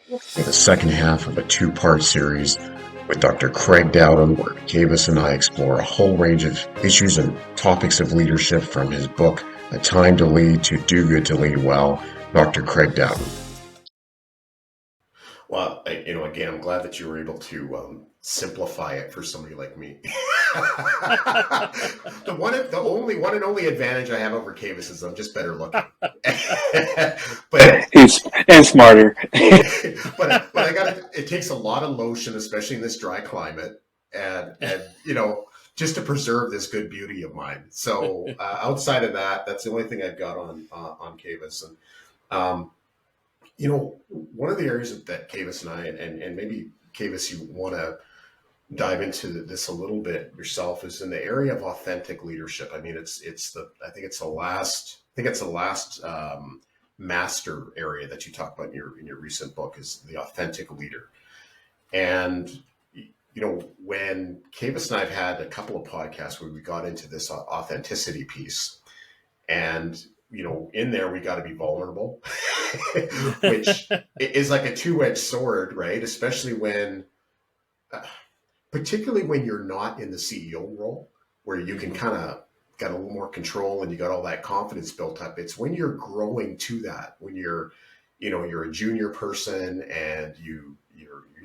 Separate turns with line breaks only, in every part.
The second half of a two-part series with Dr. Craig Dowden, where Kavis and I explore a whole range of issues and topics of leadership from his book, A Time to Lead to Do Good to Lead Well, Dr. Craig Dowden. Well, again, I'm glad that you were able to simplify it for somebody like me. The only advantage I have over Kavis is I'm just better looking.
But he's and smarter.
but it takes a lot of lotion, especially in this dry climate, and just to preserve this good beauty of mine. So outside of that, that's the only thing I've got on Kavis. And one of the areas that Kavis and I, and maybe Kavis, you want to dive into this a little bit yourself, is in the area of authentic leadership. I mean, I think it's the last master area that you talk about in your recent book is the authentic leader. And when Kavis and I have had a couple of podcasts where we got into this authenticity piece, and in there we got to be vulnerable, which is like a two-edged sword, right? Especially particularly when you're not in the CEO role, where you can kind of got a little more control and you got all that confidence built up. It's when you're growing to that, when you're a junior person and you're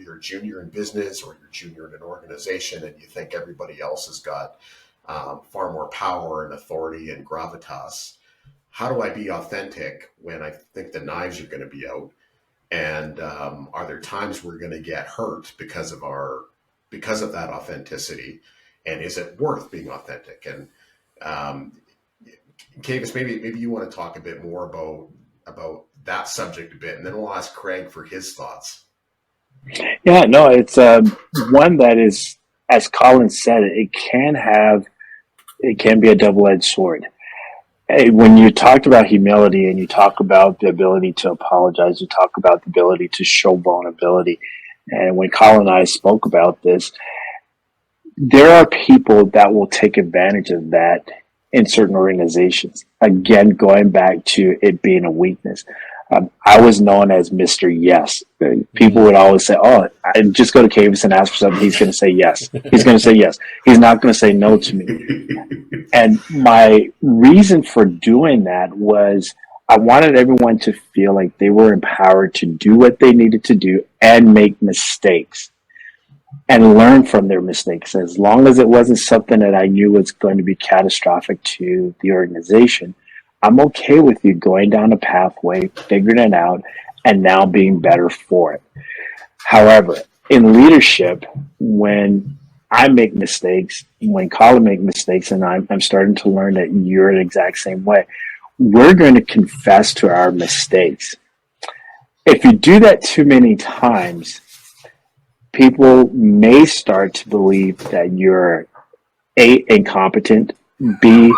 either junior in business or you're junior in an organization, and you think everybody else has got far more power and authority and gravitas. How do I be authentic when I think the knives are going to be out? And are there times we're going to get hurt because of that authenticity? And is it worth being authentic? And Kavis, maybe you want to talk a bit more about that subject a bit, and then we'll ask Craig for his thoughts.
Yeah, no, it's one that is, as Colin said, it can be a double-edged sword. When you talked about humility and you talk about the ability to apologize, you talk about the ability to show vulnerability. And when Colin and I spoke about this, there are people that will take advantage of that in certain organizations. Again, going back to it being a weakness. I was known as Mr. Yes. People would always say, oh, I just go to Kavis and ask for something. He's going to say yes. He's going to say yes. He's not going to say no to me. And my reason for doing that was I wanted everyone to feel like they were empowered to do what they needed to do and make mistakes and learn from their mistakes. As long as it wasn't something that I knew was going to be catastrophic to the organization, I'm okay with you going down a pathway, figuring it out, and now being better for it. However, in leadership, when I make mistakes, when Colin makes mistakes, and I'm starting to learn that you're the exact same way, we're going to confess to our mistakes. If you do that too many times, people may start to believe that you're A, incompetent, B,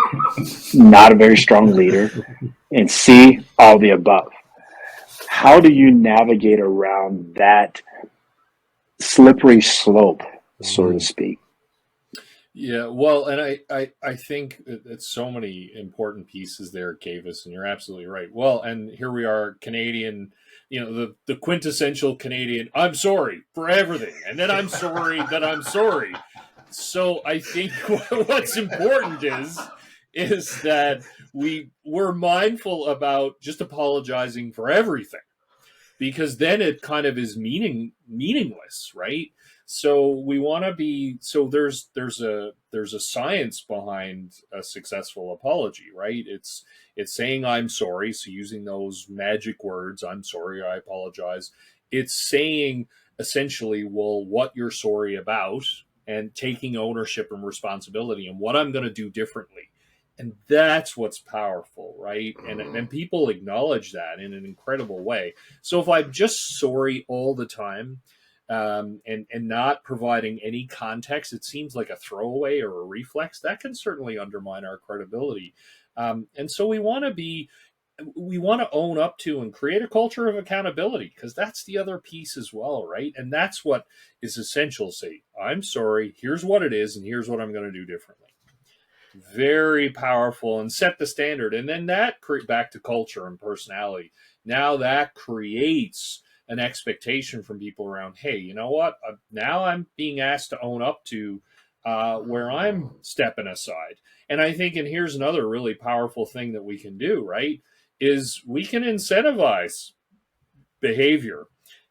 not a very strong leader, and C, all the above. How do you navigate around that slippery slope, so to speak?
Yeah, well, and I think it's so many important pieces there, Kavis, and you're absolutely right. Well, and here we are, Canadian, the quintessential Canadian, I'm sorry for everything, and then I'm sorry that I'm sorry. So I think what's important is that we're mindful about just apologizing for everything, because then it kind of is meaningless, right? So we want to be, so there's a science behind a successful apology, right? It's saying I'm sorry, so using those magic words, I'm sorry, I apologize. It's saying essentially, well, what you're sorry about, and taking ownership and responsibility and what I'm going to do differently. And that's what's powerful, right? And people acknowledge that in an incredible way. So if I'm just sorry all the time, and not providing any context, it seems like a throwaway or a reflex. That can certainly undermine our credibility. And so we want to own up to and create a culture of accountability, because that's the other piece as well, right? And that's what is essential. Say, I'm sorry, here's what it is, and here's what I'm going to do differently. Very powerful, and set the standard. And then that back to culture and personality. Now that creates an expectation from people around, hey, you know what? Now I'm being asked to own up to where I'm stepping aside. And I think, and here's another really powerful thing that we can do, right? Is we can incentivize behavior.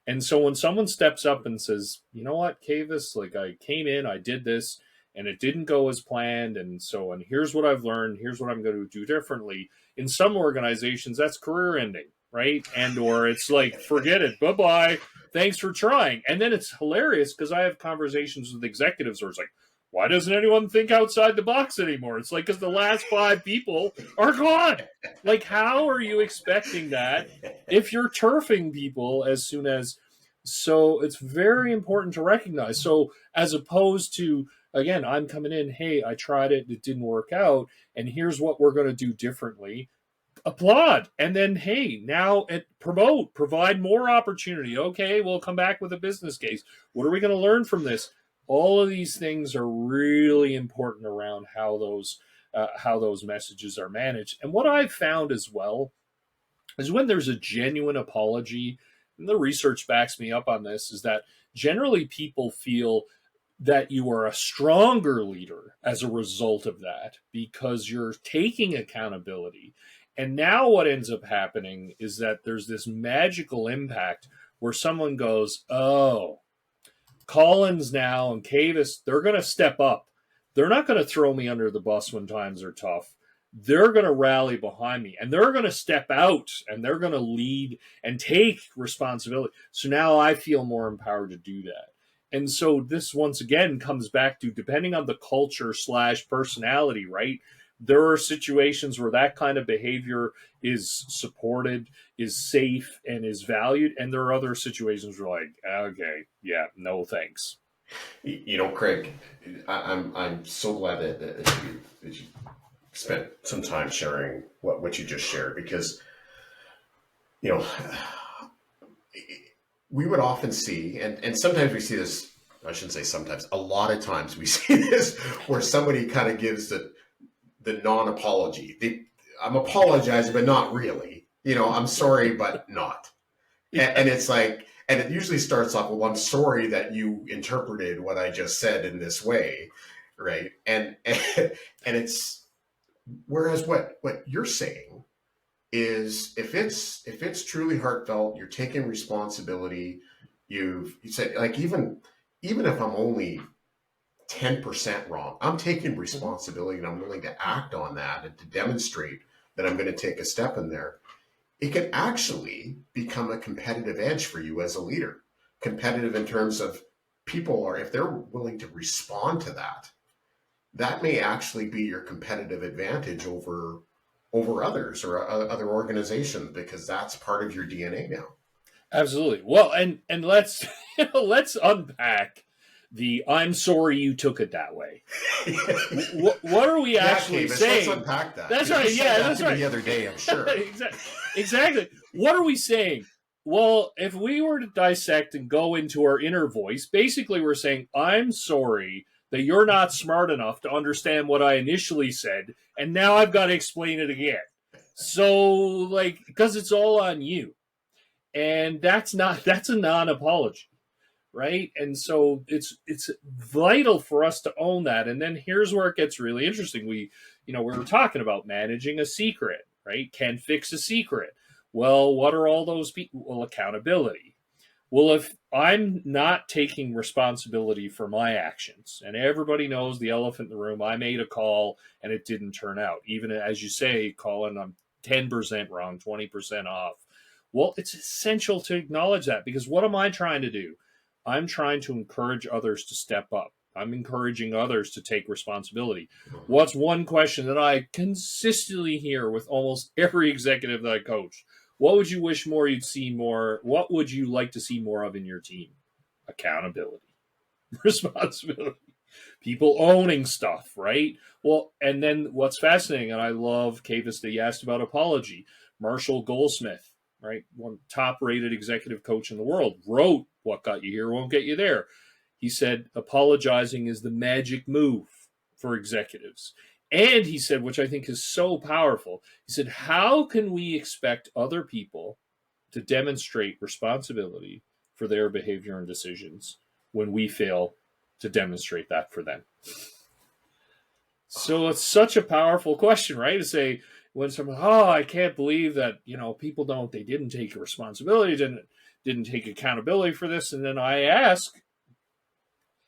And so when someone steps up and says, you know what, Kavis, like I came in, I did this, and it didn't go as planned. And here's what I've learned. Here's what I'm going to do differently. In some organizations, that's career ending, right? And or it's like, forget it. Bye-bye. Thanks for trying. And then it's hilarious because I have conversations with executives where it's like, why doesn't anyone think outside the box anymore? It's like, because the last 5 people are gone. Like, how are you expecting that if you're turfing people as soon as? So it's very important to recognize. So as opposed to, again, I'm coming in, hey, I tried it, it didn't work out, and here's what we're going to do differently. Applaud. And then, hey, now promote, provide more opportunity. Okay, we'll come back with a business case. What are we going to learn from this? All of these things are really important around how those messages are managed. And what I've found as well is when there's a genuine apology, and the research backs me up on this, is that generally people feel that you are a stronger leader as a result of that because you're taking accountability. And now what ends up happening is that there's this magical impact where someone goes, oh, Collins now and Kavis, they're going to step up. They're not going to throw me under the bus when times are tough. They're going to rally behind me and they're going to step out and they're going to lead and take responsibility. So now I feel more empowered to do that. And so this once again comes back to, depending on the culture / personality, right? There are situations where that kind of behavior is supported, is safe, and is valued. And there are other situations where like, okay, yeah, no thanks.
You know, Craig, I'm so glad that you spent some time sharing what you just shared, because, you know, we would often see, and sometimes we see this, I shouldn't say sometimes, a lot of times we see this where somebody kind of gives the non-apology. I'm apologizing, but not really. You know, I'm sorry, but not. And it's like, and it usually starts off, well, I'm sorry that you interpreted what I just said in this way, right? And it's, whereas what you're saying is, if it's truly heartfelt, you're taking responsibility. You said, like, even if I'm only 10% wrong, I'm taking responsibility and I'm willing to act on that and to demonstrate that I'm going to take a step in there. It can actually become a competitive edge for you as a leader. Competitive in terms of people are, if they're willing to respond to that, that may actually be your competitive advantage over others or other organizations, because that's part of your DNA now.
Absolutely. Well, and let's let's unpack the "I'm sorry you took it that way." What are we actually
Kavis,
saying?
Let's unpack that.
That's right. Yeah, that's right.
The other day, I'm sure.
Exactly. What are we saying? Well, if we were to dissect and go into our inner voice, basically we're saying, I'm sorry that you're not smart enough to understand what I initially said, and now I've got to explain it again. So, like, because it's all on you. And that's a non-apology, right? And so it's vital for us to own that. And then here's where it gets really interesting. We were talking about managing a secret, right? Can fix a secret. Well, what are all those people? Well, accountability. Well, if I'm not taking responsibility for my actions, and everybody knows the elephant in the room, I made a call and it didn't turn out. Even as you say, Colin, I'm 10% wrong, 20% off. Well, it's essential to acknowledge that, because what am I trying to do? I'm trying to encourage others to step up. I'm encouraging others to take responsibility. What's one question that I consistently hear with almost every executive that I coach? What would you wish more you'd see more? What would you like to see more of in your team? Accountability, responsibility, people owning stuff, right? Well, and then what's fascinating, and I love, Kavis, that you asked about apology. Marshall Goldsmith, right, one top-rated executive coach in the world, wrote, "What got you here won't get you there." He said, apologizing is the magic move for executives. And he said, which I think is so powerful, he said, how can we expect other people to demonstrate responsibility for their behavior and decisions when we fail to demonstrate that for them? So it's such a powerful question, right? To say, when someone, oh, I can't believe that, people they didn't take responsibility, didn't take accountability for this. And then I ask,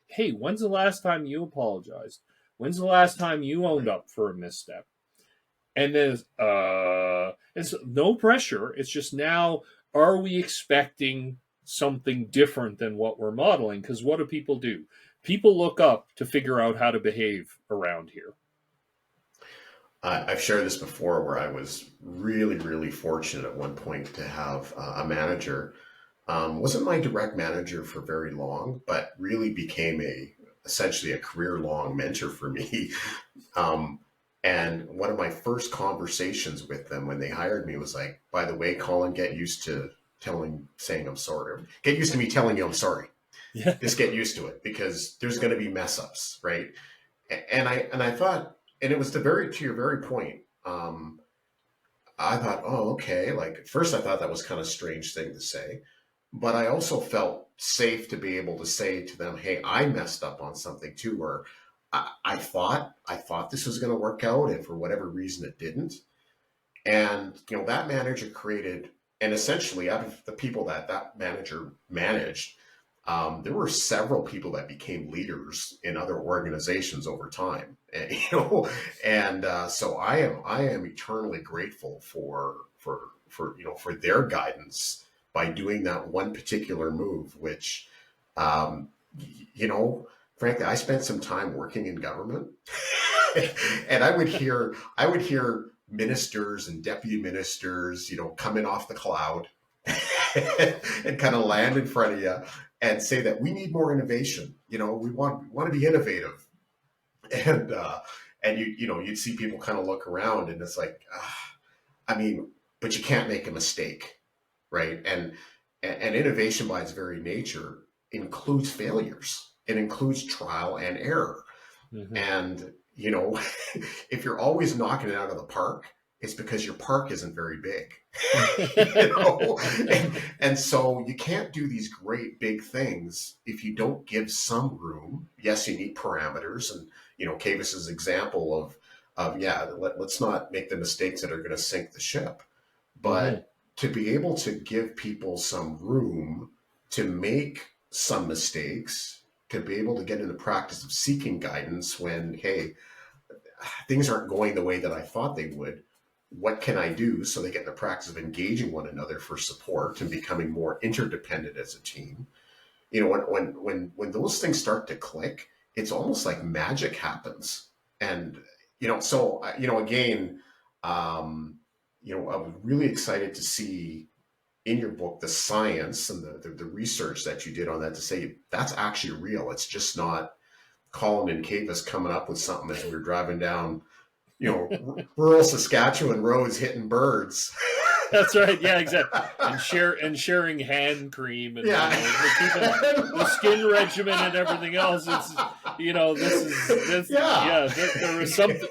hey, when's the last time you apologized? When's the last time you owned up for a misstep? And then it's no pressure. It's just, now, are we expecting something different than what we're modeling? Because what do? People look up to figure out how to behave around here.
I've shared this before, where I was really, really fortunate at one point to have a manager. Wasn't my direct manager for very long, but really became essentially a career-long mentor for me. And one of my first conversations with them when they hired me was like, by the way, Colin, get used to saying I'm sorry. Get used to me telling you I'm sorry.
Yeah.
Just get used to it, because there's going to be mess ups, right? And I thought, and it was to your very point. I thought, oh, okay. Like, at first I thought that was kind of a strange thing to say, but I also felt safe to be able to say to them, hey, I messed up on something too, or I thought this was going to work out, and for whatever reason it didn't. And that manager created, and essentially out of the people that manager managed, there were several people that became leaders in other organizations over time, and so I am eternally grateful for their guidance by doing that one particular move, which, frankly, I spent some time working in government, and I would hear ministers and deputy ministers, coming off the cloud and kind of land in front of you and say that we need more innovation. We want to be innovative, and you'd see people kind of look around, and it's like, but you can't make a mistake, right? And innovation by its very nature includes failures. It includes trial and error. Mm-hmm. And if you're always knocking it out of the park, it's because your park isn't very big. And so you can't do these great big things if you don't give some room. Yes, you need parameters, and Kavis's example of let's not make the mistakes that are going to sink the ship, but to be able to give people some room to make some mistakes, to be able to get in the practice of seeking guidance when, hey, things aren't going the way that I thought they would. What can I do? So they get in the practice of engaging one another for support and becoming more interdependent as a team. When those things start to click, it's almost like magic happens. And again, I'm really excited to see in your book the science and the research that you did on that, to say that's actually real. It's just not Colin and Kavis coming up with something as we were driving down, rural Saskatchewan roads hitting birds.
That's right. Yeah, exactly. And sharing hand cream and the skin regimen and everything else. It's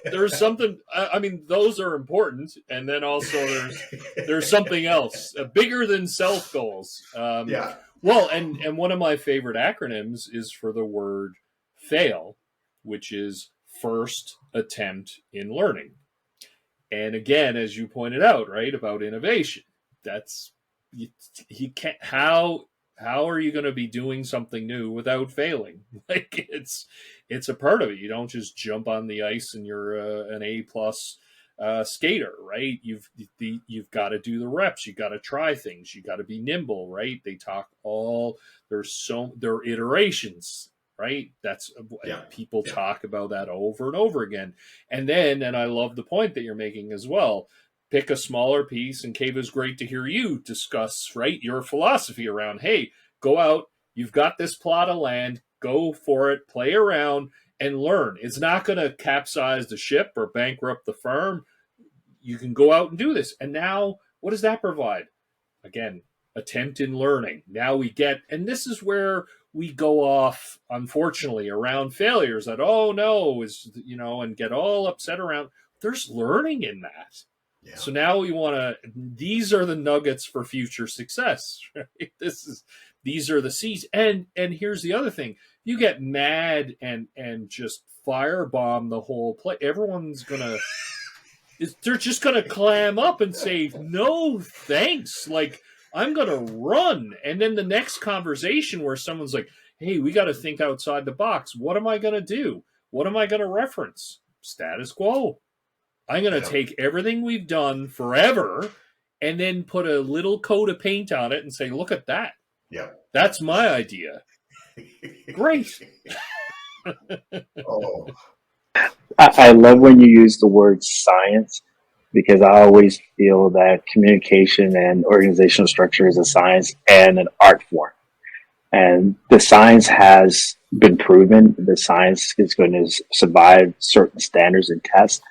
there's something. I mean, those are important, and then also there's something else bigger than self goals. Well, and one of my favorite acronyms is for the word FAIL, which is first attempt in learning. And again, as you pointed out, right, about innovation, that's you can't. How are you going to be doing something new without failing? Like it's a part of it. You don't just jump on the ice and you're an A+ skater, right? You've got to do the reps. You got to try things. You got to be nimble, right? They talk there are iterations. Right? People talk about that over and over again. And I love the point that you're making as well. Pick a smaller piece, and Kavis, great to hear you discuss, right, your philosophy around, hey, go out, you've got this plot of land, go for it, play around, and learn. It's not going to capsize the ship or bankrupt the firm. You can go out and do this. And now, what does that provide? Again, attempt in learning. Now and this is where we go off, unfortunately, around failures that, and get all upset around. There's learning in that.
Yeah.
So now we want to, these are the nuggets for future success, right? These are the C's. And here's the other thing. You get mad and just firebomb the whole play. Everyone's going to, they're just going to clam up and say, no, thanks. Like, I'm going to run. And then the next conversation where someone's like, hey, we got to think outside the box. What am I going to do? What am I going to reference? Status quo. I'm going to take everything we've done forever and then put a little coat of paint on it and say, look at that.
Yeah.
That's my idea. Great.
Oh,
I love when you use the word science, because I always feel that communication and organizational structure is a science and an art form. And the science has been proven. The science is going to survive certain standards and tests.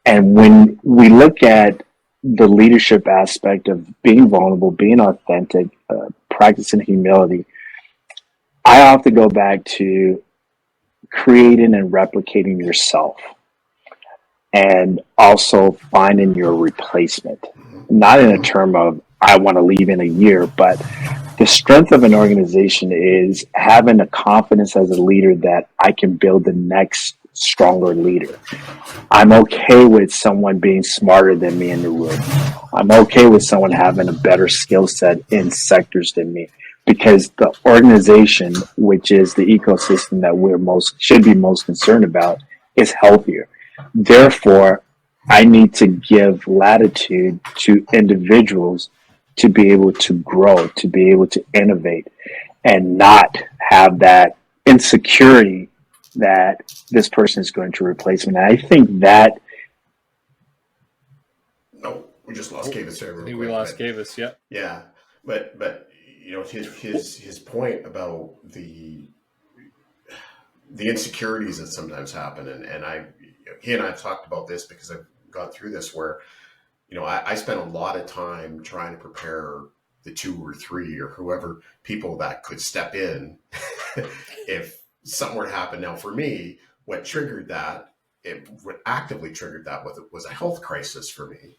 And when we look at the leadership aspect of being vulnerable, being authentic, practicing humility, I often go back to creating and replicating yourself, and also finding your replacement. Not in a term of, I want to leave in a year, but the strength of an organization is having a confidence as a leader that I can build the next stronger leader. I'm okay with someone being smarter than me in the room. I'm okay with someone having a better skill set in sectors than me, because the organization, which is the ecosystem that we're should be most concerned about, is healthier. Therefore, I need to give latitude to individuals to be able to grow, to be able to innovate, and not have that insecurity that this person is going to replace me. And I think that.
no, we just lost Kavis there real quick.
We lost Kavis, yeah.
Yeah, but you know, his point about the insecurities that sometimes happen, and he and I have talked about this because I've gone through this, where, you know, I spent a lot of time trying to prepare the 2 or 3 or whoever people that could step in if something were to happen. Now, for me, what actively triggered that was a health crisis for me.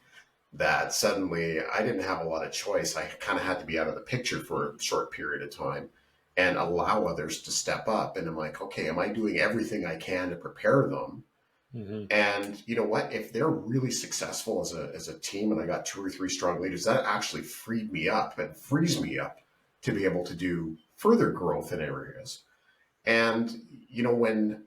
That suddenly I didn't have a lot of choice. I kind of had to be out of the picture for a short period of time and allow others to step up. And I'm like, okay, am I doing everything I can to prepare them? Mm-hmm. And you know what? If they're really successful as a team, and I got 2 or 3 strong leaders, that actually freed me up and frees me up to be able to do further growth in areas. And you know, when,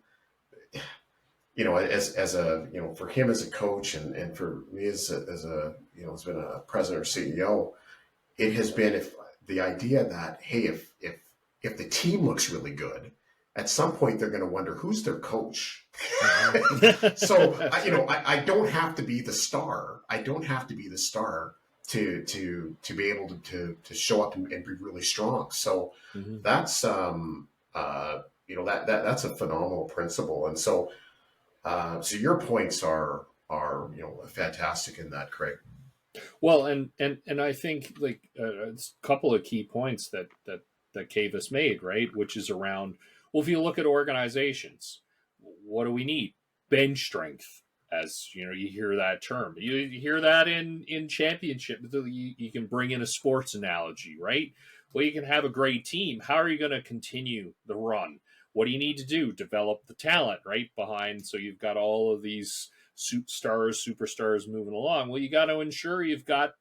you know, as a, you know, for him as a coach, and for me as a, you know, as been a president or CEO, it has been the idea that, hey, if the team looks really good, at some point they're going to wonder who's their coach. So you know, I don't have to be the star. I don't have to be the star to be able to show up and be really strong. So that's you know, that's a phenomenal principle. And so so your points are you know, fantastic in that, Craig.
Well, and I think, like, a couple of key points that Kavis made, right, which is around, well, if you look at organizations, what do we need? Bench strength, as you know, you hear that term. You hear that in championship. You can bring in a sports analogy, right? Well, you can have a great team. How are you going to continue the run? What do you need to do? Develop the talent, right, behind. So you've got all of these superstars moving along. Well, you got to ensure you've got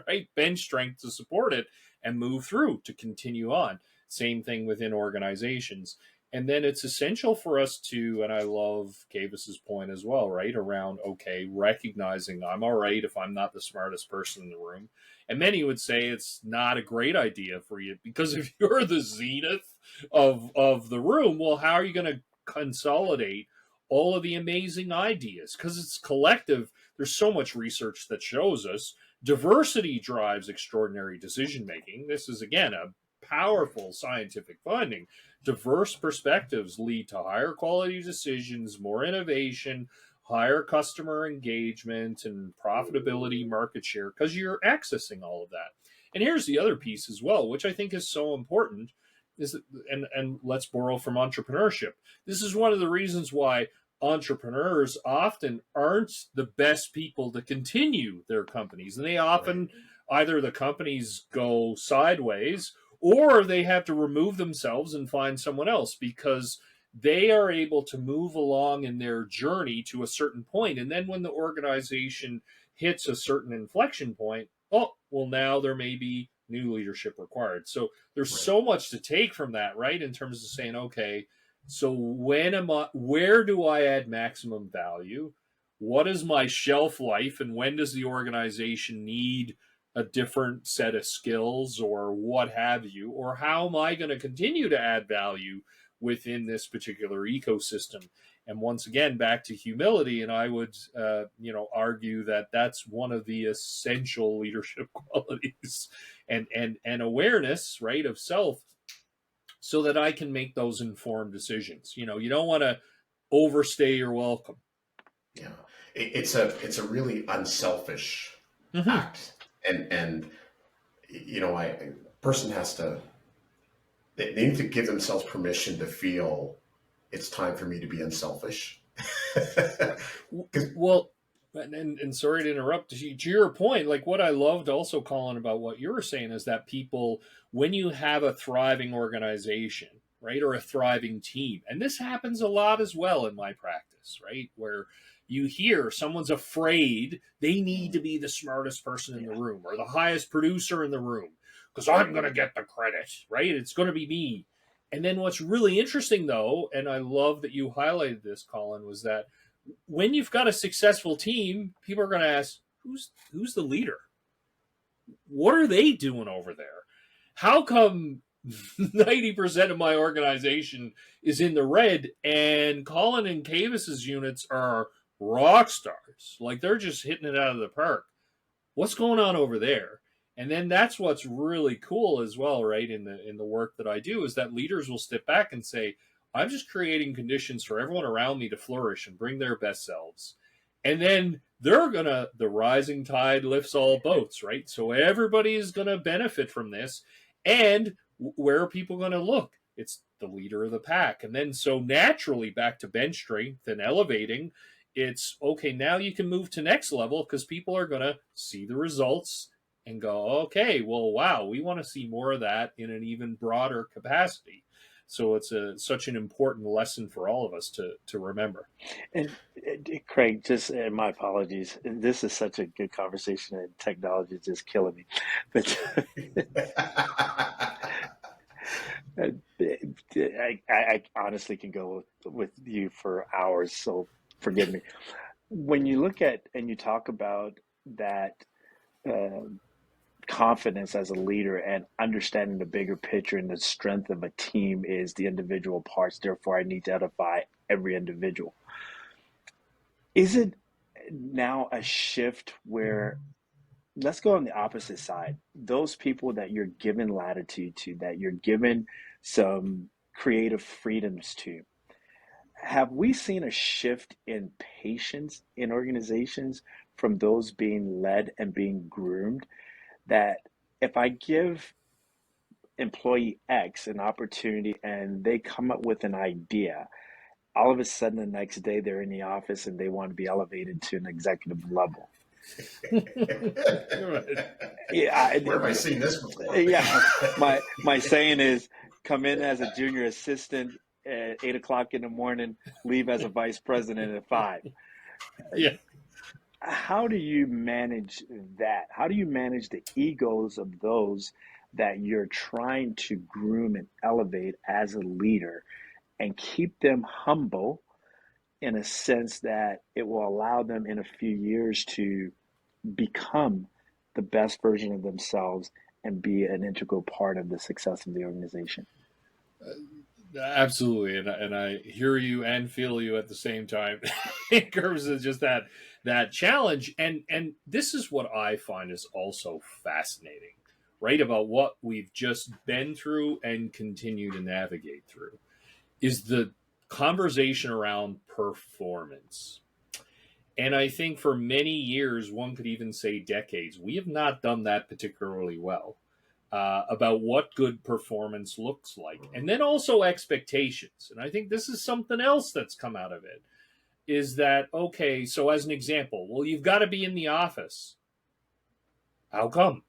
right bench strength to support it and move through to continue on. Same thing within organizations. And then it's essential for us to, and I love Kavis's point as well, right, around, okay, recognizing I'm all right if I'm not the smartest person in the room. And many would say it's not a great idea for you, because if you're the zenith of the room, well, how are you going to consolidate all of the amazing ideas? Because it's collective. There's so much research that shows us diversity drives extraordinary decision making. This is, again, a powerful scientific finding. Diverse perspectives lead to higher quality decisions, more innovation, higher customer engagement, and profitability, market share, because you're accessing all of that. And here's the other piece as well, which I think is so important, is that, and let's borrow from entrepreneurship. This is one of the reasons why entrepreneurs often aren't the best people to continue their companies. And they often, either the companies go sideways or they have to remove themselves and find someone else because they are able to move along in their journey to a certain point. And then when the organization hits a certain inflection point, oh, well, now there may be new leadership required. So there's so much to take from that, right? In terms of saying, okay, so where do I add maximum value? What is my shelf life? And when does the organization need a different set of skills or what have you? Or how am I going to continue to add value within this particular ecosystem? And once again, back to humility, and I would, argue that that's one of the essential leadership qualities, and awareness, right, of self, so that I can make those informed decisions. You don't want to overstay your welcome.
Yeah, it's a really unselfish act, and a person has to. They need to give themselves permission to feel it's time for me to be unselfish.
Well, and sorry to interrupt, to your point, like what I loved also, Colin, about what you were saying is that people, when you have a thriving organization, right, or a thriving team, and this happens a lot as well in my practice, right, where you hear someone's afraid they need to be the smartest person in the room or the highest producer in the room because I'm going to get the credit, right? It's going to be me. And then what's really interesting, though, and I love that you highlighted this, Colin, was that when you've got a successful team, people are going to ask, who's the leader? What are they doing over there? How come 90% of my organization is in the red and Colin and Kavis's units are rock stars? Like they're just hitting it out of the park. What's going on over there? And then that's what's really cool as well, right? In the work that I do is that leaders will step back and say, I'm just creating conditions for everyone around me to flourish and bring their best selves. And then the rising tide lifts all boats, right? So everybody is going to benefit from this. And where are people going to look? It's the leader of the pack. And then so naturally back to bench strength and elevating, it's okay, now you can move to next level because people are going to see the results and go, okay, well, wow, we want to see more of that in an even broader capacity. So it's such an important lesson for all of us to remember.
And Craig, just my apologies. This is such a good conversation, and technology is just killing me. But I honestly can go with you for hours, so forgive me. When you look at and you talk about that confidence as a leader and understanding the bigger picture and the strength of a team is the individual parts, therefore I need to edify every individual. Is it now a shift where, let's go on the opposite side, those people that you're given latitude to, that you're given some creative freedoms to, have we seen a shift in patience in organizations from those being led and being groomed? That if I give employee X an opportunity and they come up with an idea, all of a sudden the next day they're in the office and they want to be elevated to an executive level.
Yeah, where have I seen this before?
Yeah, my saying is, come in as a junior assistant at 8 o'clock in the morning, leave as a vice president at 5.
Yeah.
How do you manage that? How do you manage the egos of those that you're trying to groom and elevate as a leader and keep them humble in a sense that it will allow them in a few years to become the best version of themselves and be an integral part of the success of the organization?
Absolutely, and I hear you and feel you at the same time in terms of just that challenge. And this is what I find is also fascinating, right, about what we've just been through and continue to navigate through, is the conversation around performance. And I think for many years, one could even say decades, we have not done that particularly well. About what good performance looks like. And then also expectations. And I think this is something else that's come out of it. is that, okay, so as an example, well, you've got to be in the office. How come?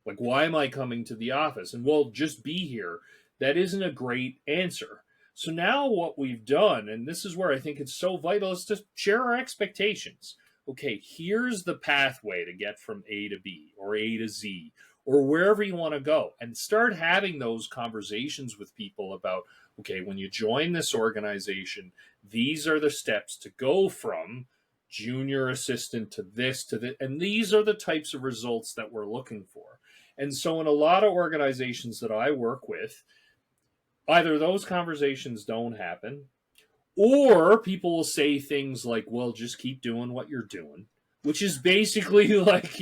Like, why am I coming to the office? And well, just be here. That isn't a great answer. So now what we've done, and this is where I think it's so vital, is to share our expectations. Okay, here's the pathway to get from A to B or A to Z or wherever you want to go, and start having those conversations with people about, okay, when you join this organization, these are the steps to go from junior assistant to this, and these are the types of results that we're looking for. And so in a lot of organizations that I work with, either those conversations don't happen, or people will say things like, well, just keep doing what you're doing, which is basically like,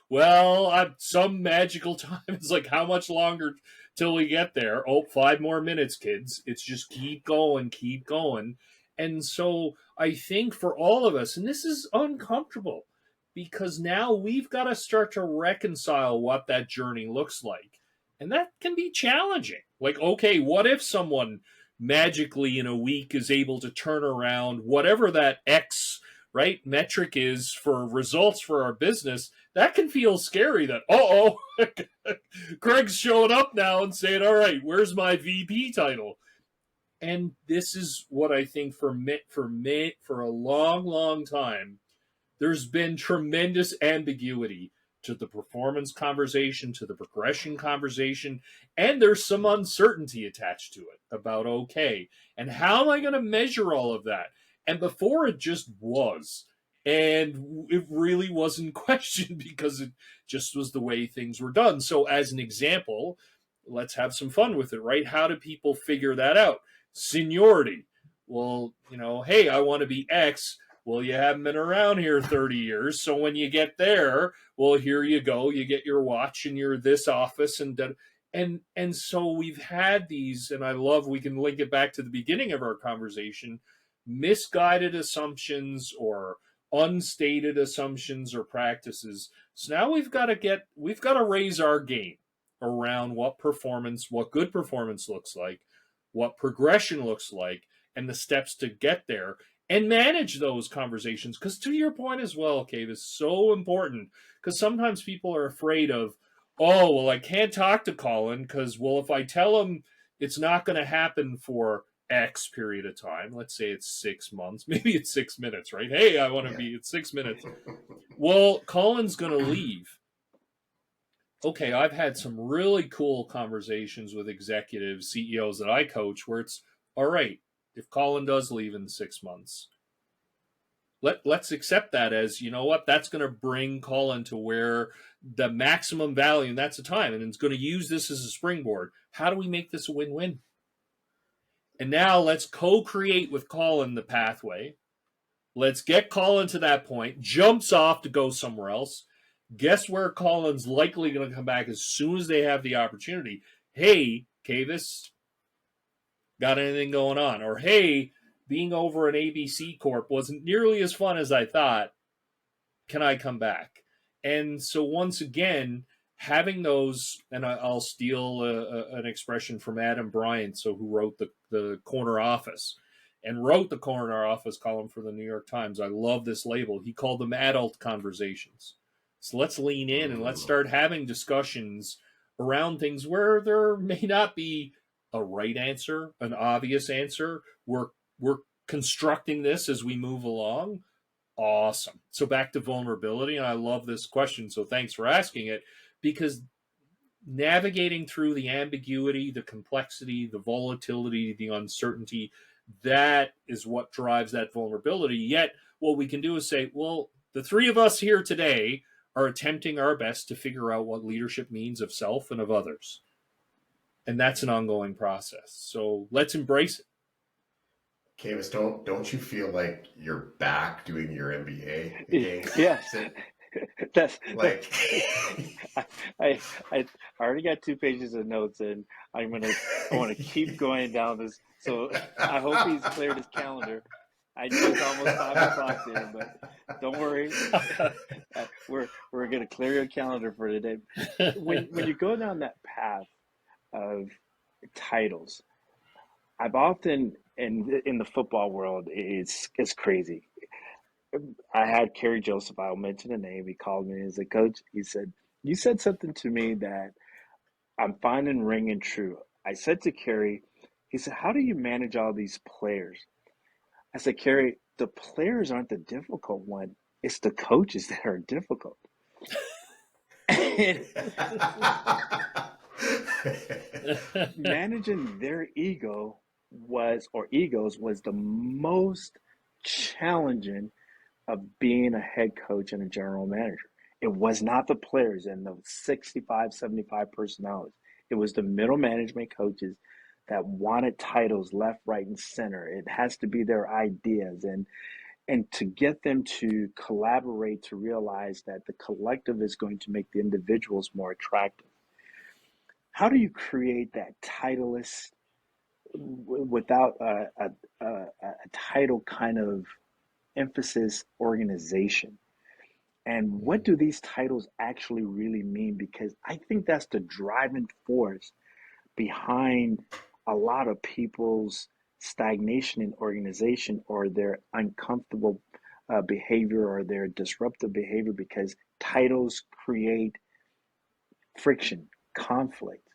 well, some magical time. It's like, how much longer till we get there? Oh, 5 more minutes, kids. It's just keep going, keep going. And so I think for all of us, and this is uncomfortable, because now we've got to start to reconcile what that journey looks like. And that can be challenging. Like, okay, what if someone magically in a week is able to turn around whatever that X, right, metric is for results for our business? That can feel scary that, Craig's showing up now and saying, all right, where's my VP title? And this is what I think for a long, long time, there's been tremendous ambiguity to the performance conversation, to the progression conversation, and there's some uncertainty attached to it about, okay, and how am I going to measure all of that? And before it just was, and it really wasn't questioned because it just was the way things were done. So as an example, let's have some fun with it, right? How do people figure that out? Seniority. Well, hey, I want to be X. Well, you haven't been around here 30 years. So when you get there, well, here you go. You get your watch and you're this office. And so we've had these, and I love, we can link it back to the beginning of our conversation, misguided assumptions or unstated assumptions or practices. So now we've got to raise our game around what good performance looks like, what progression looks like, and the steps to get there, and manage those conversations. Because to your point as well, Kavis, is so important, because sometimes people are afraid of, oh, well, I can't talk to Colin because, well, if I tell him it's not going to happen for X period of time, let's say it's 6 months, maybe it's 6 minutes, right? Hey, I want to be at 6 minutes. Well, Colin's going to leave. Okay, I've had some really cool conversations with executives, CEOs that I coach, where it's, all right, if Colin does leave in 6 months, let's accept that as, that's going to bring Colin to where the maximum value, and that's the time, and it's going to use this as a springboard. How do we make this a win-win? And now let's co-create with Colin the pathway. Let's get Colin to that point, jumps off to go somewhere else. Guess where Colin's likely going to come back as soon as they have the opportunity? Hey, Kavis, got anything going on? Or, hey, being over an ABC Corp wasn't nearly as fun as I thought. Can I come back? And so once again, having those, and I'll steal an expression from Adam Bryant, who wrote the Corner Office, and wrote the Corner Office column for the New York Times. I love this label. He called them adult conversations. So let's lean in and let's start having discussions around things where there may not be a right answer, an obvious answer. We're constructing this as we move along. Awesome. So back to vulnerability, and I love this question, so thanks for asking it, because navigating through the ambiguity, the complexity, the volatility, the uncertainty, that is what drives that vulnerability. Yet what we can do is say, well, the three of us here today are attempting our best to figure out what leadership means of self and of others. And that's an ongoing process. So let's embrace it.
Kavis, don't you feel like you're back doing your MBA again?
Yes. That's
like
I already got 2 pages of notes, and I want to keep going down this. So I hope he's cleared his calendar. I know it's almost 5 o'clock there, but don't worry. We're going to clear your calendar for today. When you go down that path of titles, I've often in the football world, it's crazy. I had Kerry Joseph. I'll mention the name. He called me as a coach. He said, "You said something to me that I'm finding ringing true." I said to Kerry, he said, "How do you manage all these players?" I said, "Kerry, the players aren't the difficult one. It's the coaches that are difficult." And managing their egos was the most challenging of being a head coach and a general manager. It was not the players and the 65, 75 personalities. It was the middle management coaches that wanted titles left, right, and center. It has to be their ideas and to get them to collaborate to realize that the collective is going to make the individuals more attractive. How do you create that titleist without a title kind of emphasis organization? And what do these titles actually really mean? Because I think that's the driving force behind a lot of people's stagnation in organization or their uncomfortable behavior or their disruptive behavior, because titles create friction, conflict,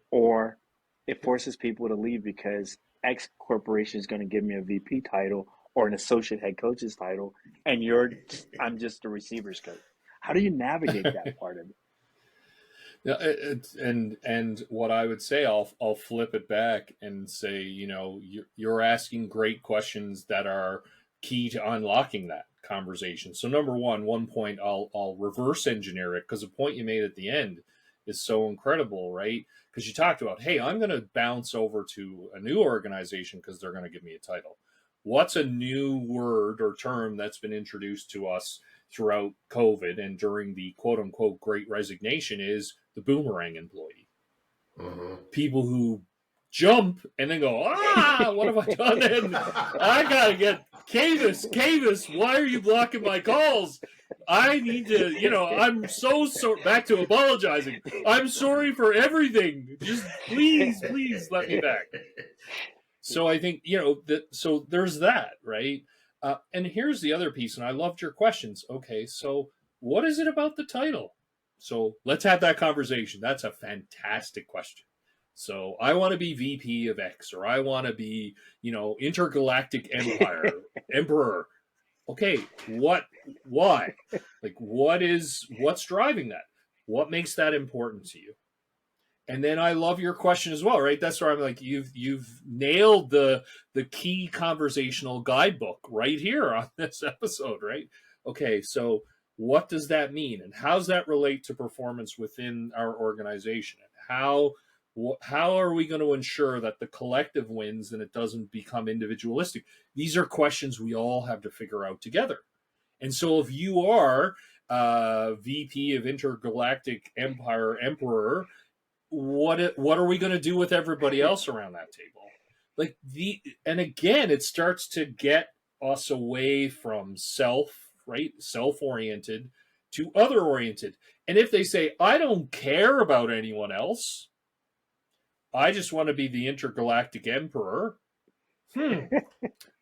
or it forces people to leave because X corporation is going to give me a VP title or an associate head coach's title, and I'm just a receivers coach. How do you navigate that part of it?
Yeah, and what I would say, I'll flip it back and say, you're asking great questions that are key to unlocking that conversation. So number one point, I'll reverse engineer it, because the point you made at the end is so incredible, right? Because you talked about, hey, I'm going to bounce over to a new organization because they're going to give me a title. What's a new word or term that's been introduced to us throughout COVID and during the quote unquote great resignation is the boomerang employee. People who jump and then go, what have I done? And I got to get Kavis, why are you blocking my calls? I need to, I'm so back to apologizing. I'm sorry for everything. Just please let me back. So I think, so there's that, right? And here's the other piece, and I loved your questions. Okay, so what is it about the title? So let's have that conversation. That's a fantastic question. So I want to be VP of X, or I want to be, intergalactic empire, emperor. Okay, why? Like, what's driving that? What makes that important to you? And then I love your question as well, right? That's where I'm like, you've nailed the key conversational guidebook right here on this episode, right? Okay, so what does that mean, and how does that relate to performance within our organization? And how are we going to ensure that the collective wins and it doesn't become individualistic? These are questions we all have to figure out together. And so if you are VP of Intergalactic Empire Emperor, what are we going to do with everybody else around that table? And again, it starts to get us away from self-oriented to other-oriented. And if they say, I don't care about anyone else, I just want to be the intergalactic emperor.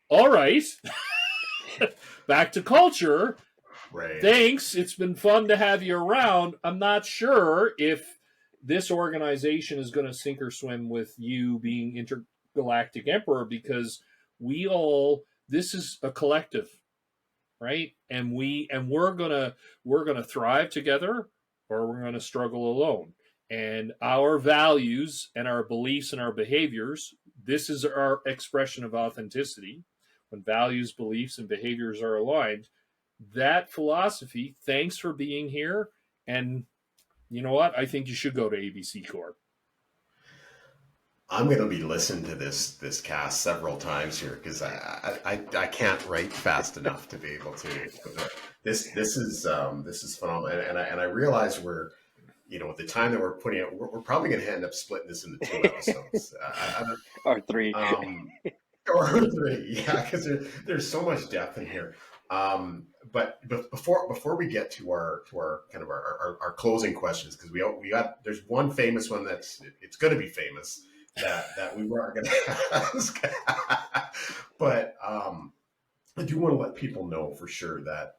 All right. Back to culture.
Right.
Thanks. It's been fun to have you around. I'm not sure if this organization is going to sink or swim with you being intergalactic emperor, because this is a collective, right? And we're gonna thrive together, or we're gonna struggle alone. And our values and our beliefs and our behaviors, this is our expression of authenticity. When values, beliefs, and behaviors are aligned, that philosophy, thanks for being here. And you know what? I think you should go to ABC Corp.
I'm going to be listening to this cast several times here, because I can't write fast enough to be able to. This is phenomenal, and I realize we're, with the time that we're putting it, we're probably going to end up splitting this into 2 episodes,
or 3,
or 3, yeah, because there's so much depth in here. But before we get to our kind of our closing questions, because we got, there's one famous one it's going to be famous. that we weren't going to ask. But I do want to let people know for sure that,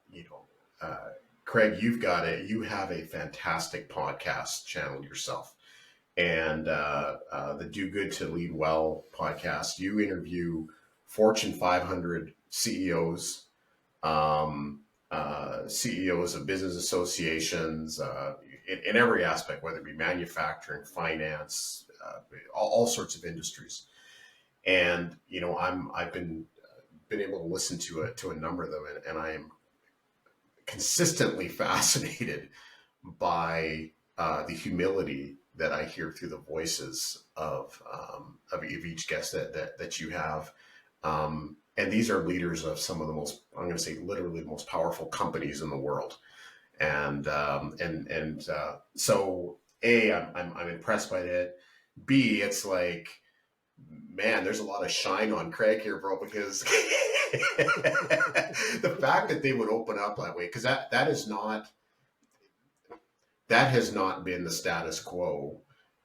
Craig, you have a fantastic podcast channel yourself. And the Do Good to Lead Well podcast, you interview Fortune 500 CEOs, CEOs of business associations, in every aspect, whether it be manufacturing, finance, all sorts of industries. And I've been able to listen to a number of them, and I am consistently fascinated by the humility that I hear through the voices of each guest that you have. And these are leaders of some of the most, I'm going to say, literally the most powerful companies in the world. And so A, I'm impressed by that. B, it's like, man, there's a lot of shine on Craig here, bro, because the fact that they would open up that way, because that has not been the status quo.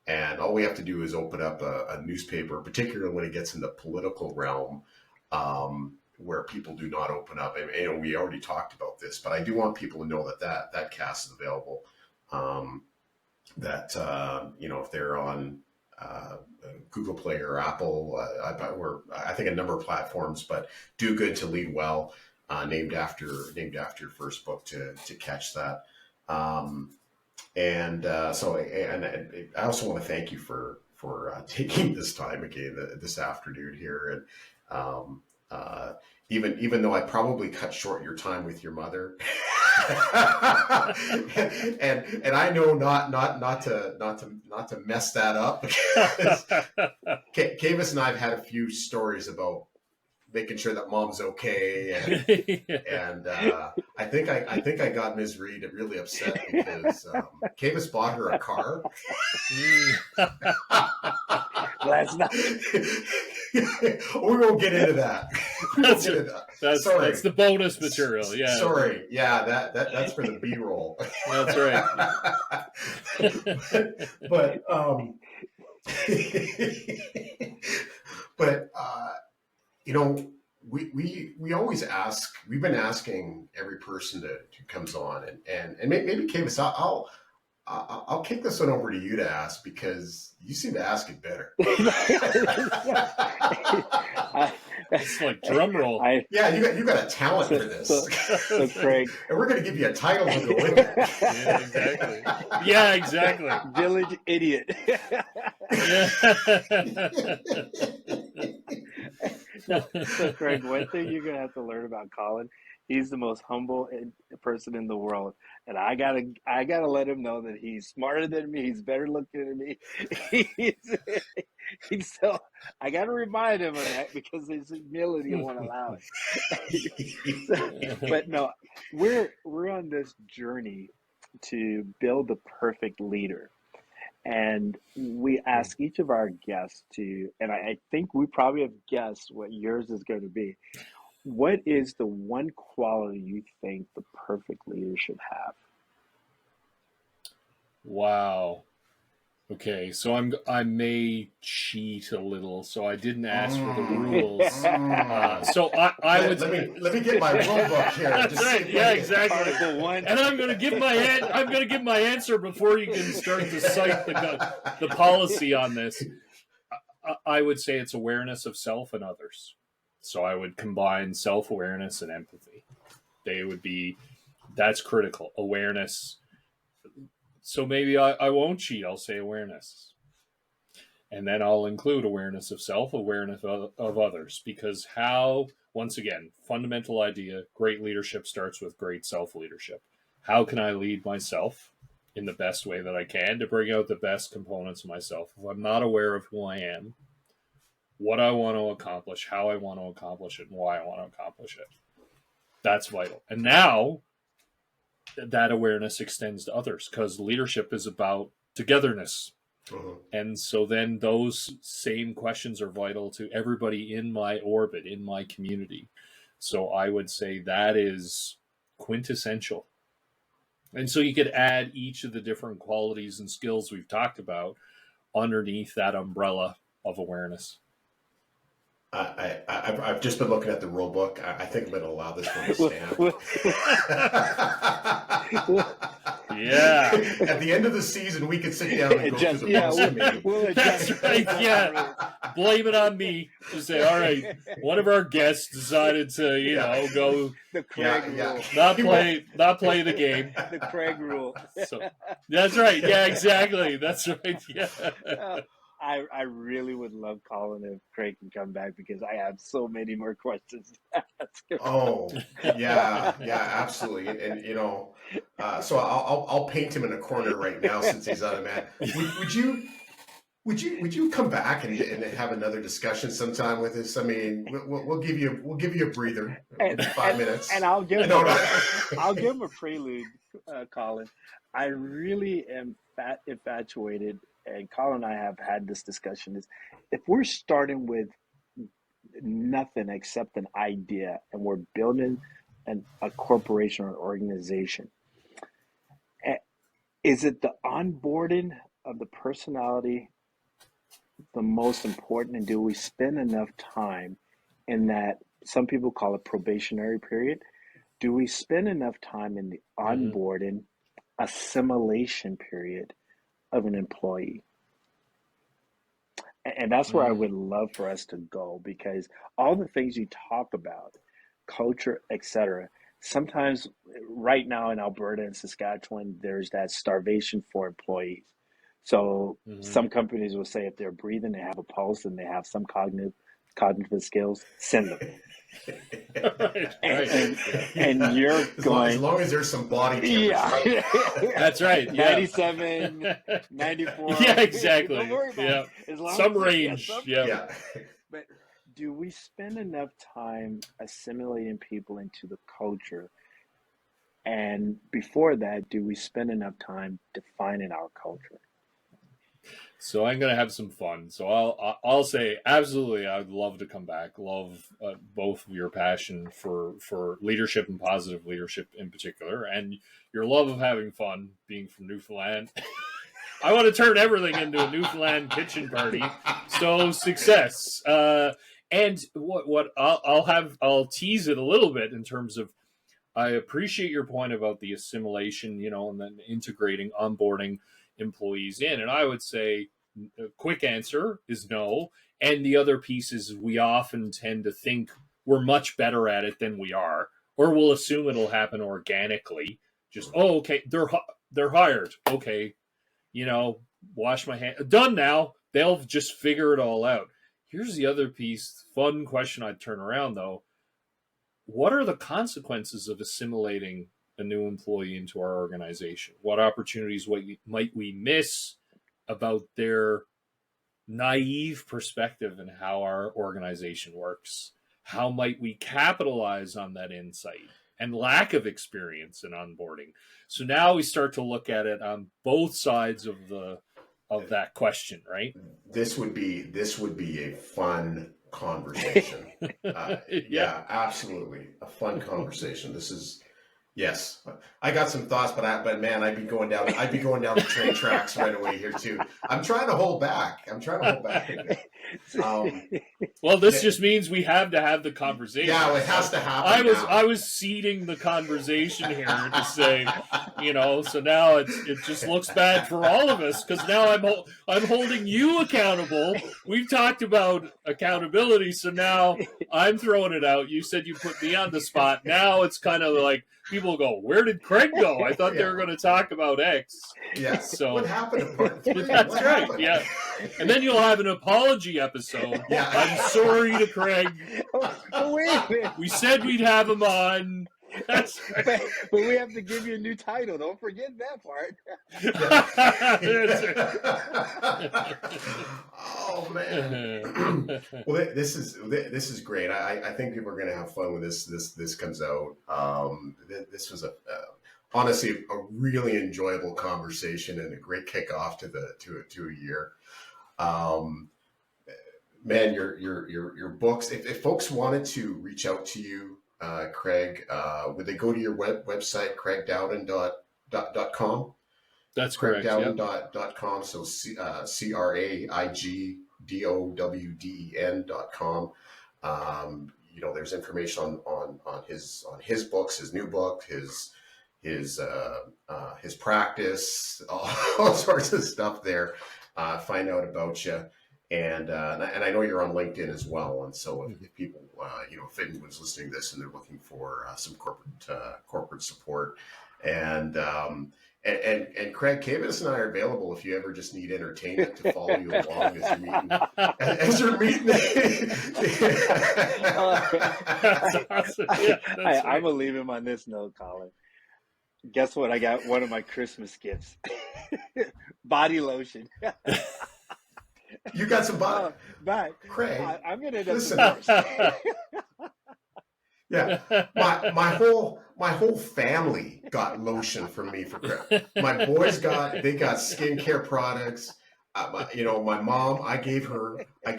And all we have to do is open up a newspaper, particularly when it gets in the political realm, where people do not open up. And we already talked about this, but I do want people to know that cast is available. If they're on Google Play or Apple, I think a number of platforms, but Do Good to Lead Well, named after your first book to catch that. And I also want to thank you for taking this time again this afternoon here. And even though I probably cut short your time with your mother, and I know not to mess that up, because Kavis and I have had a few stories about making sure that mom's okay, and I think I got Ms. Reed really upset because Kavis bought her a car.
That's not.
We won't get into that.
That's the bonus material. Yeah.
Sorry. Yeah. That's for the B-roll.
That's right.
But we always ask. We've been asking every person who comes on, and maybe Kavis, I'll kick this one over to you to ask, because you seem to ask it better.
It's like drum roll.
You got a talent for this.
So Craig,
and we're going to give you a title to go with it.
Yeah, exactly.
Village idiot. So Craig, one thing you're gonna have to learn about Colin, he's the most humble person in the world, and I gotta let him know that he's smarter than me, he's better looking than me. So I gotta remind him of that, because his humility won't allow it. But no, we're on this journey to build the perfect leader. And we ask each of our guests to, and I think we probably have guessed what yours is going to be. What is the one quality you think the perfect leader should have?
Wow. Okay, so I may cheat a little, so I didn't ask for the rules. So I would
let me get my rule book here.
That's right. Yeah, exactly. And I'm going to give my answer before you can start to cite the policy on this. I would say it's awareness of self and others. So I would combine self-awareness and empathy. That's critical. Awareness. So maybe I won't cheat. I'll say awareness. And then I'll include awareness of self, awareness of others. Because once again, fundamental idea, great leadership starts with great self-leadership. How can I lead myself in the best way that I can to bring out the best components of myself? If I'm not aware of who I am, what I want to accomplish, how I want to accomplish it, and why I want to accomplish it. That's vital. And now that awareness extends to others, because leadership is about togetherness. Uh-huh. And so then those same questions are vital to everybody in my orbit, in my community. So I would say that is quintessential. And so you could add each of the different qualities and skills we've talked about underneath that umbrella of awareness.
I've just been looking at the rule book. I think I'm going to allow this one to stand.
Yeah.
At the end of the season, we could sit down and go through the rules committee.
That's right. Yeah. Blame it on me. Just say, all right, one of our guests decided to, you know, go
the Craig rule.
not play the game.
The Craig rule.
So, that's right. Yeah, exactly. That's right. Yeah.
I really would love Colin if Craig can come back because I have so many more questions.
Oh, yeah, absolutely. And you know, so I'll paint him in a corner right now since he's on a mat. Would you come back and have another discussion sometime with us? I mean, we'll give you a breather, 5 minutes,
and I'll give him a prelude, Colin. I really am infatuated. And Colin and I have had this discussion, is if we're starting with nothing except an idea and we're building a corporation or an organization, is it the onboarding of the personality the most important? And do we spend enough time in that, some people call it probationary period? Do we spend enough time in the onboarding, assimilation period of an employee? And that's where I would love for us to go, because all the things you talk about, culture, etc., sometimes right now in Alberta and Saskatchewan, there's that starvation for employees. So some companies will say if they're breathing, they have a pulse, and they have some cognitive skills, send them. And you're going,
as long as there's some body cameras.
Yeah.
That's right. Yeah.
97, 94.
Yeah, exactly.
Don't worry about it.
Some range. Yeah.
But do we spend enough time assimilating people into the culture? And before that, do we spend enough time defining our culture?
So I'm going to have some fun. So I'll say absolutely. I'd love to come back. Love both of your passion for leadership and positive leadership in particular, and your love of having fun, being from Newfoundland. I want to turn everything into a Newfoundland kitchen party. So success. And what I'll tease it a little bit in terms of, I appreciate your point about the assimilation, you know, and then integrating, onboarding employees in. And I would say a quick answer is no. And the other piece is we often tend to think we're much better at it than we are, or we'll assume it'll happen organically. Just, oh, okay, they're hired. Okay, you know, wash my hands. Done now. They'll just figure it all out. Here's the other piece. Fun question I'd turn around, though. What are the consequences of assimilating a new employee into our organization? What opportunities might we miss about their naive perspective in how our organization works? How might we capitalize on that insight and lack of experience in onboarding? So now we start to look at it on both sides of that question, right?
This would be a fun conversation. Yeah, absolutely, a fun conversation. This is. Yes, I got some thoughts, but man, I'd be going down the train tracks right away here too. I'm trying to hold back.
Well, this just means we have to have the conversation.
Yeah, it has to happen.
I was seeding the conversation here to say, you know, so now it just looks bad for all of us, because now I'm holding you accountable. We've talked about accountability, so now I'm throwing it out. You said you put me on the spot. Now it's kind of like people go, "Where did Craig go? I thought they were going to talk about X."
Yeah.
So
what happened to part 3?
That's right. Happened? Yeah. And then you'll have an apology episode.
Yeah.
I'm sorry to Craig.
Wait a minute.
We said we'd have him on. That's right.
But we have to give you a new title. Don't forget that part.
Oh man. Well, this is great. I think people are going to have fun when this comes out. This was honestly a really enjoyable conversation and a great kickoff to a year. Man, your books. If folks wanted to reach out to you, Craig, would they go to your website, craigdowden.com?
That's correct.
craigdowden.com. So CRAIG DOWDEN.com. There's information on his books, his new book, his practice, all sorts of stuff there. Find out about you. And I know you're on LinkedIn as well. And so if people, if anyone's listening to this and they're looking for some corporate support, and Craig, Kavis and I are available if you ever just need entertainment to follow you along as you're meeting.
That's awesome. Yeah, that's
I'm gonna leave him on this note, Colin. Guess what? I got one of my Christmas gifts: body lotion.
You got some body,
but
Craig.
I'm gonna end up
listen.
divorced.
Yeah, my whole family got lotion from me for Christmas. My boys got skincare products. My mom, I gave her a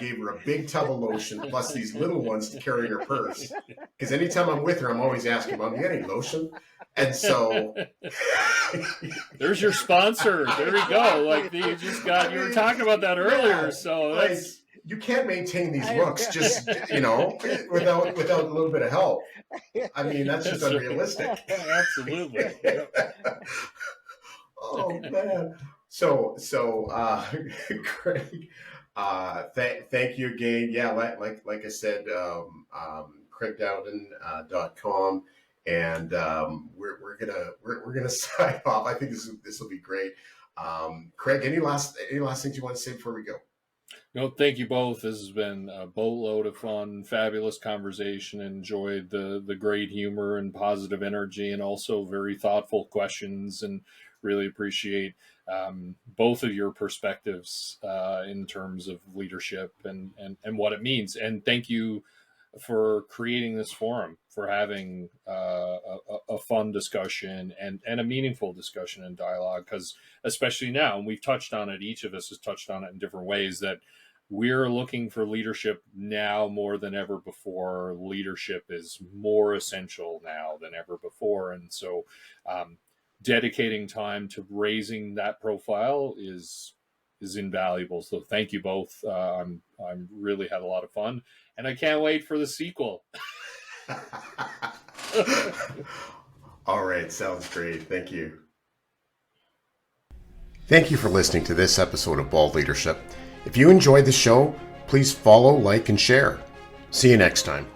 big tub of lotion plus these little ones to carry in her purse. Because anytime I'm with her, I'm always asking, Mom, you got any lotion? And so
there's your sponsor. There we go. Like you were talking about that earlier. So that's.
You can't maintain these looks just, without a little bit of help. I mean, that's just unrealistic.
Absolutely.
Oh man. So, Craig, thank you again. Yeah, like I said, CraigDowden.com, and we're gonna sign off. I think this will be great. Craig, any last things you want to say before we go?
No, thank you both. This has been a boatload of fun, fabulous conversation. Enjoyed the great humor and positive energy, and also very thoughtful questions. And really appreciate both of your perspectives in terms of leadership and what it means. And thank you for creating this forum, for having a fun discussion and a meaningful discussion and dialogue. Because especially now, and we've touched on it, each of us has touched on it in different ways, that we're looking for leadership now more than ever before. Leadership is more essential now than ever before. And so dedicating time to raising that profile is invaluable. So thank you both. I'm really had a lot of fun, and I can't wait for the sequel.
All right. Sounds great. Thank you. Thank you for listening to this episode of Bold Leadership. If you enjoyed the show, please follow, like, and share. See you next time.